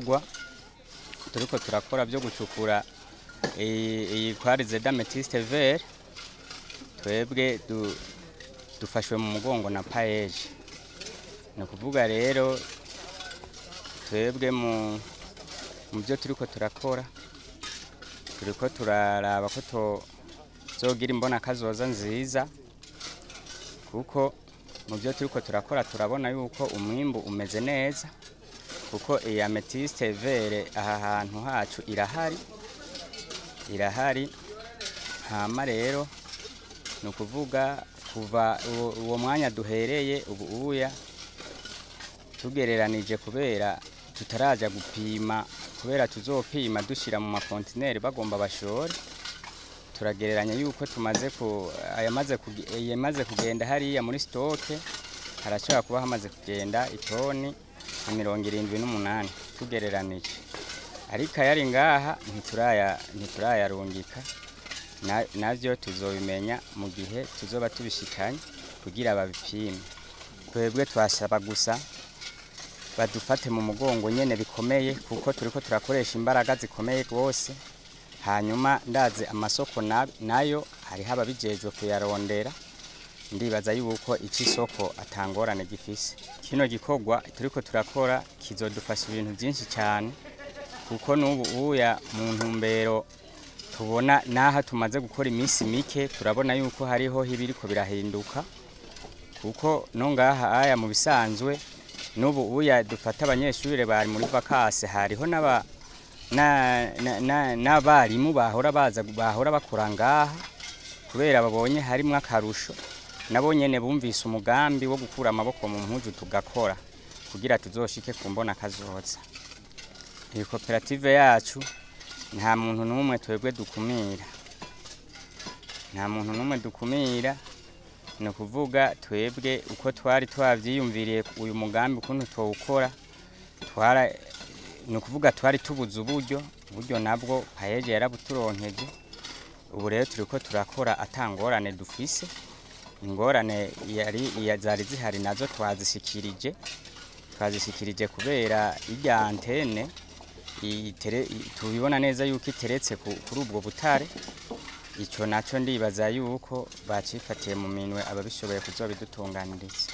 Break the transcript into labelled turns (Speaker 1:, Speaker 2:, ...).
Speaker 1: gikorwa turiko turakora byo gucukura iyi kwarize d'amethyste vert, twebwe dufashwe mu mugongo na paeje. Ni kuvuga rero twebwe mu byo turiko turakora turiko turaraba ko tuzogira imbona kazoza nziza, kuko mu byo turiko turakora turabona yuko umwimbu umeze neza, kuko iyi amethyste vert aha hantu hacu irahari. Hama rero ni ukuvuga kuva uwo mwanya duhereye ubuya tugereranije, kubera tutaraja gupima, kubera tuzopima dushira mu makontineri bagomba bashore, turagereranya yuko yamaze kugenda hariya muri stoke harashobora kuba hamaze kugenda itoni 78 tugereranije, ariko yari ngaha ntiturayarungika, navyo tuzobimenya mu gihe tuzoba tubishikanye kugira babipime. Twebwe twasaba gusa badufate mu mugongo nyene bikomeye, kuko turiko turakoresha imbaraga zikomeye rwose. Hanyuma ndaze amasoko nayo hariho ababijejwe kuyarondera, ndibaza yuko iki soko atangorane gifise. Kino gikorwa turiko turakora kizodufasha ibintu byinshi cyane, kuko n'ubu uya mu ntumbero tubona naha tumaze gukora iminsi mike, turabona yuko hariho ibiriko birahinduka, kuko no ngaha aya mu bisanzwe n'ubu uya dufata abanyeshuri bari muri vacances, hariho n'abarimu bahora bakora ngaha, kubera babonye harimwo akarusho, nabo nyene bumvise umugambi wo gukura amaboko mu mpuzu tugakora kugira tuzoshike ku mbona kazoza. Iyi koperative yacu nta muntu n'umwe twebwe dukumira, ni ukuvuga twebwe uko twari twavyiyumviriye uyu mugambi ukuntu twawukora, ni ukuvuga twari tubuze uburyo nabwo paeje yarabuturonkeje. Ubu rero turiko turakora atangorane dufise. Ingorane zari zihari nazo twazishikirije kubera irya antene tubibona neza yuko iteretse kuri ubwo butare. Ico naco ndibaza yuko bacifatiye mu minwe ababishoboye kuzobidutunganiriza.